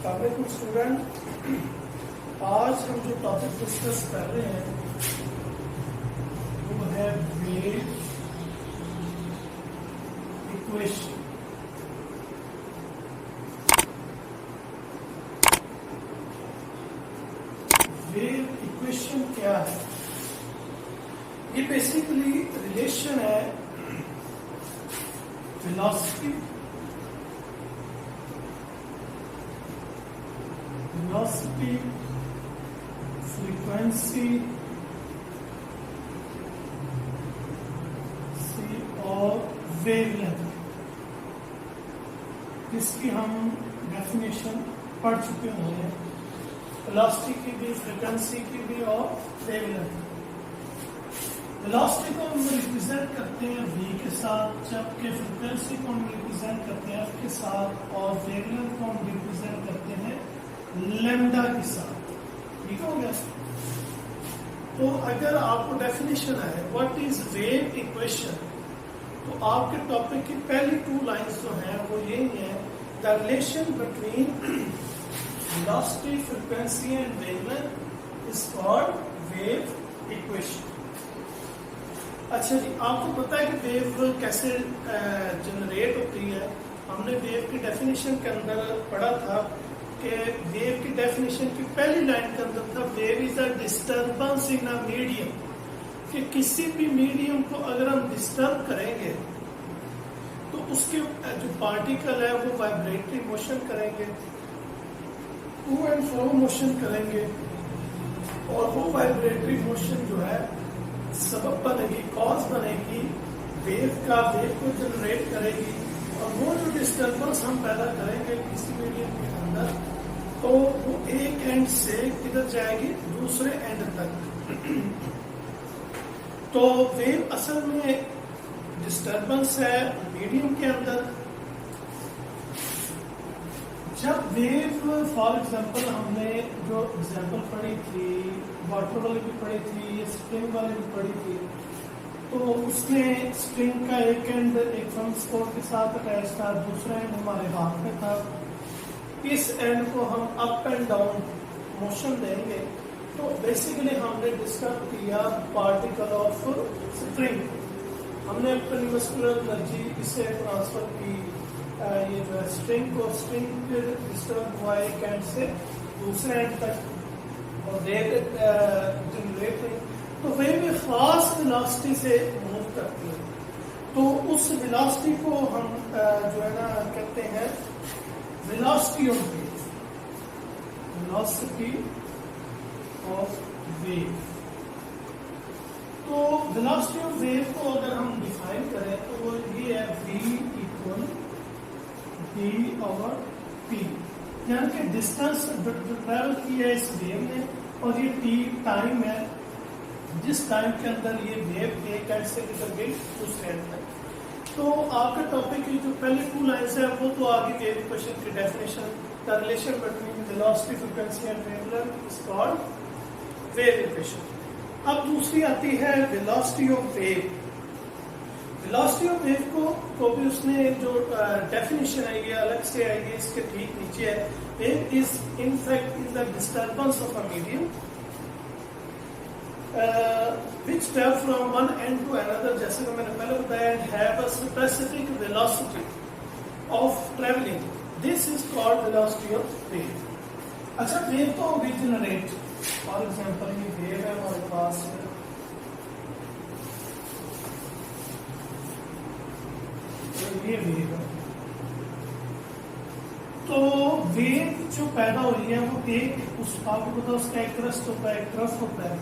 वालेकुम स्टूडेंट, आज हम जो टॉपिक डिस्कस कर रहे हैं वो है वेव इक्वेशन। वेव इक्वेशन क्या है? ये बेसिकली रिलेशन है वेलोसिटी, फ्रीक्वेंसी और वेवलेंथ। इसकी हम डेफिनेशन पढ़ चुके हैं, वेलोसिटी की भी, फ्रीक्वेंसी की भी और वेवलेंथ। वेलोसिटी को हम रिप्रेजेंट करते हैं v के साथ, जबकि फ्रीक्वेंसी को हम रिप्रेजेंट करते हैं f के साथ और वेवलेंथ को हम रिप्रेजेंट करते हैं लैम्डा के साथ। ठीक हो गया? तो अगर आपको डेफिनेशन है व्हाट इज वेव इक्वेशन, तो आपके टॉपिक की पहली 2 लाइंस जो हैं वो यही है, the relation between velocity, frequency and wavelength is called wave equation. अच्छा जी, आपको पता है कि वेव कैसे जनरेट होती है? हमने वेव की डेफिनेशन के अंदर पढ़ा था कि वेव की डेफिनेशन की पहली लाइन के अंदर था, wave is a disturbance in a medium, कि किसी भी मीडियम को अगर हम डिस्टर्ब करेंगे तो उसके जो पार्टिकल है वो वाइब्रेटरी मोशन करेंगे, टू एंड फ्रो मोशन करेंगे, और वो वाइब्रेटरी मोशन जो है सबब बनेगी, कॉज बनेगी वेव का, वेव को जनरेट करेगी। और वो जो डिस्टर्बेंस हम पैदा करेंगे किसी मीडियम के अंदर, तो वो एक एंड से किधर जाएगी, दूसरे एंड तक। तो वेव असल में डिस्टर्बेंस है मीडियम के अंदर। जब वेव, फॉर एग्जांपल हमने जो एग्जांपल पढ़ी थी, वाटर वाली भी पढ़ी थी, स्प्रिंग वाली भी पढ़ी थी, तो उसमें स्प्रिंग का एक एंड एक फ्रंट स्पोर्ट के साथ अटैच था, दूसरा एंड हमारे हाथ में था। इस एंड को हम अप एंड डाउन मोशन देंगे, तो बेसिकली हमने डिस्टर्ब किया पार्टिकल ऑफ स्प्रिंग। हमने अपनी मस्कुलर एनर्जी इससे ट्रांसफर की, ये जो है स्प्रिंग को, स्प्रिंग डिस्टर्ब हुआ एक एंड से दूसरे एंड तक, और वेव जनरेट हुई। तो वेव एक खास वेलोसिटी से मूव करती है, तो उस वेलोसिटी को हम जो है ना कहते हैं velocity of wave, velocity of wave. तो वेलोसिटी ऑफ वेव को अगर हम डिफाइन करें तो वो ये है v इक्वल d/p, यानी कि डिस्टेंस जो ट्रेवल किया है इस वेव ने, और ये t टाइम है जिस टाइम के अंदर ये वेव एक एंड से निकल गई दूसरे एंड तक। तो आपके टॉपिक की जो पहले 2 लाइन्स है वो तो आगे वेव इक्वेशन की definition, the relation between velocity, frequency and wavelength is called wave equation. अब दूसरी आती है velocity of wave. Velocity of wave को भी उसने जो डेफिनेशन है ये अलग से है, ये इसके ठीक नीचे है। Wave is in fact is the disturbance of a medium which travel from one end to another, जैसे कि मैंने पहले बताया, and have a specific velocity of traveling. This is called velocity of wave. अच्छा, वेव तो होगी generate, for example ये wave है हमारे पास, ये वेव है। तो वेव जो पैदा हुई है वो एक, उस आपको पता उसका एक क्रस्ट होता है, एक ट्रफ होता है।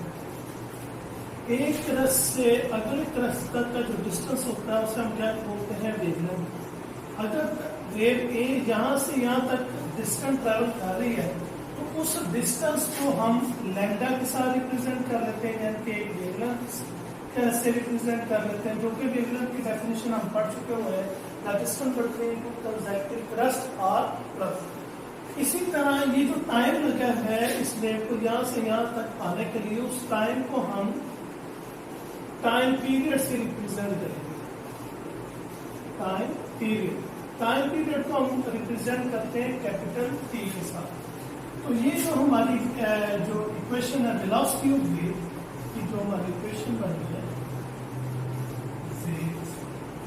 एक तरफ से अगले तरफ तक का जो डिस्टेंस होता है उसे हम क्या बोलते हैं, वेवलेंथ। अगर वेव ए यहाँ से यहाँ तक डिस्टेंस ट्रेवल कर रही है तो उस डिस्टेंस को हम लैम्डा के साथ रिप्रेजेंट कर लेते हैं, यानी कि वेवलेंथ से रिप्रेजेंट कर लेते हैं, जो कि वेवलेंथ की डेफिनेशन हम पढ़ चुके हुए हैं, the distance between two consecutive crust और ट्रफ। इसी तरह ये जो टाइम लगा है इस वेव को यहाँ से यहाँ तक आने के लिए, उस टाइम को हम टाइम पीरियड से रिप्रेजेंट करेंगे, टाइम पीरियड। टाइम पीरियड को हम रिप्रेजेंट करते हैं कैपिटल टी के साथ। तो ये जो हमारी जो इक्वेशन है वेलोसिटी ऑफ वेव की, जो हमारी इक्वेशन बनी है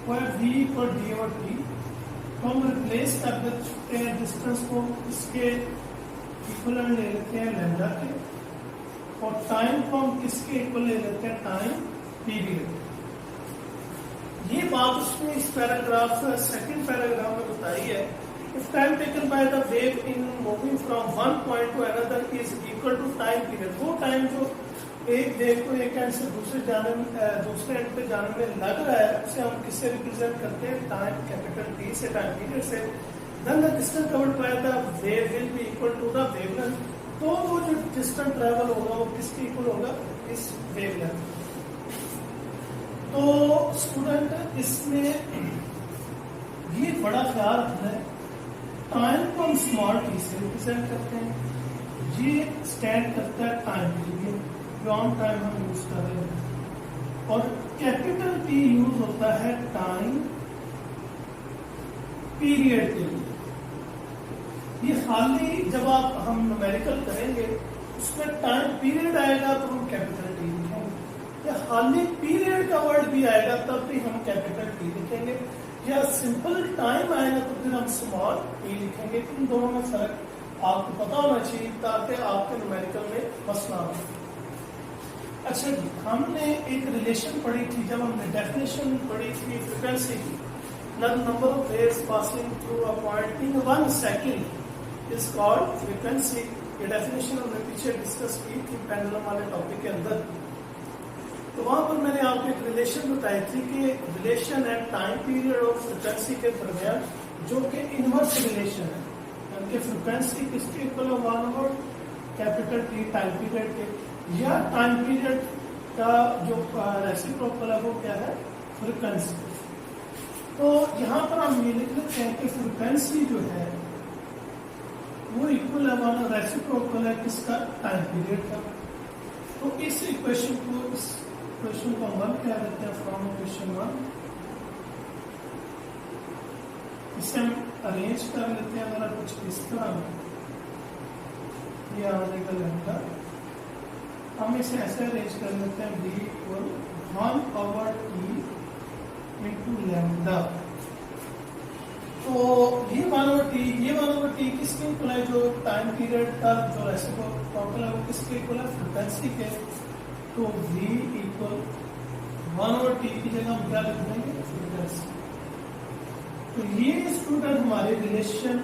वो है v पर डी और टी। तो हम रिप्लेस कर देते हैं डिस्टेंस को, इसके इक्वलेंट ले लेते हैं लैम्डा के, और टाइम को हम किसके इक्वल ले लेते हैं, टाइम पीरियड। ये बात उसने इस पैराग्राफ सेकंड पैराग्राफ में बताई है। If time taken by the wave in moving from one point to another is equal to time period, वो टाइम जो एक वेव को एक एंड से दूसरे एंड पे जाने में लग रहा है, उसे हम किससे रिप्रेजेंट करते हैं, टाइम कैपिटल टी से, टाइम पीरियड से। Then the distance covered by the wave will be equal to the wavelength। तो वो जो डिस्टेंस ट्रेवल होगा वो किसके इक्वल होगा, इस वेवलेंथ। तो स्टूडेंट इसमें ये बड़ा ख्याल रखना है, टाइम को हम स्मॉल टी से रिप्रेजेंट करते हैं, ये स्टैंड करता है टाइम पीरियड, जो आम टाइम हम यूज कर रहे हैं, और कैपिटल टी यूज होता है टाइम पीरियड के लिए। ये खाली जब हम न्यूमेरिकल करेंगे उसमें टाइम पीरियड आएगा तो हम कैपिटल टी लिखेंगे, या खाली पीरियड का वर्ड भी आएगा तब भी हम कैपिटल टी लिखेंगे, या सिंपल टाइम आएगा तो फिर हम स्मॉल टी लिखेंगे। इन दोनों में फर्क आपको पता होना चाहिए ताकि आपके न्यूमेरिकल में मसला हो। अच्छा जी, हमने एक रिलेशन पढ़ी थी जब हमने डेफिनेशन पढ़ी थी फ्रीक्वेंसी की, number of waves passing through a point in 1 second is called frequency. ये डेफिनेशन हमने पीछे डिस्कस की थी पेंडुलम वाले टॉपिक के अंदर। तो वहां पर मैंने आपको एक रिलेशन बताई थी कि रिलेशन है टाइम पीरियड और फ्रीक्वेंसी के दरमियान, जो कि इनवर्स रिलेशन है, यानी कि फ्रीक्वेंसी किसके इक्वल है, 1 कैपिटल टी टाइम पीरियड के, या टाइम पीरियड का जो रेसिप्रोकल है वो क्या है, फ्रीक्वेंसी। तो यहाँ पर हम ये लिख लेते हैं कि फ्रीक्वेंसी जो है वो इक्वल है 1 रेसिप्रोकल है किसका, टाइम पीरियड का। तो इस इक्वेशन को हम 1 कह देते हैं, फ्रॉम इक्वेशन 1 इसे हम अरेंज कर लेते हैं अगर कुछ इस तरह में, ये आ जाएगा लैम्डा। हम इसे ऐसे अरेंज कर लेते हैं, v equal 1/t into lambda. तो ये 1/t किसके इक्वल है, जो टाइम पीरियड का जो रेसिप्रोकल है वो किसके इक्वल है, फ्रीक्वेंसी के। तो v इक्वल 1/t की जगह हम क्या लिख देंगे, फ्रीक्वेंसी। तो ये स्टूडेंट हमारे रिलेशन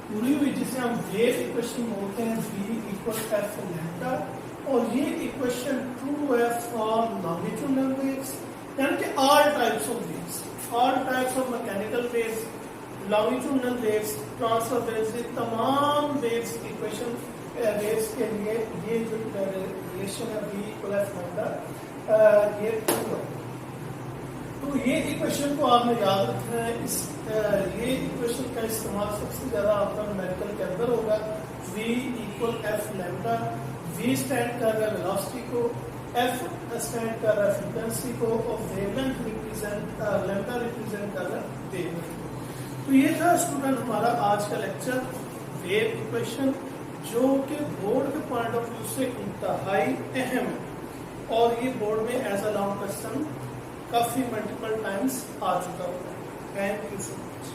पूरी हुई जिसे हम वेव इक्वेशन बोलते हैं, v इक्वल f लैम्डा। और ये इक्वेशन ट्रू है फॉर लॉन्गिट्यूडिनल वेव्स, यानी कि all types of waves, all types of mechanical waves, longitudinal waves, transfer waves, ये तमाम वेव्स इक्वेशन वेव्स के लिए ये जो रिलेशन है v इक्वल f लैम्डा, ये ट्रू है। तो ये इक्वेशन को आपने याद रखना है। ये इक्वेशन का इस्तेमाल सबसे ज्यादा आपका न्यूमेरिकल के अंदर होगा। v equal f lambda, v stand कर रहा है वेलोसिटी को, f स्टैंड कर रहा है फ्रीक्वेंसी को, और वेवलेंथ रिप्रेजेंट लैम्डा रिप्रेजेंट कर रहा है वेवलेंथ। तो ये था स्टूडेंट हमारा आज का लेक्चर, वेव इक्वेशन, जो कि बोर्ड के पॉइंट ऑफ व्यू से इंतहाई अहम है, और ये बोर्ड में एज अ लॉन्ग क्वेश्चन काफी मल्टीपल टाइम्स आ चुका होगा। Thank you so much.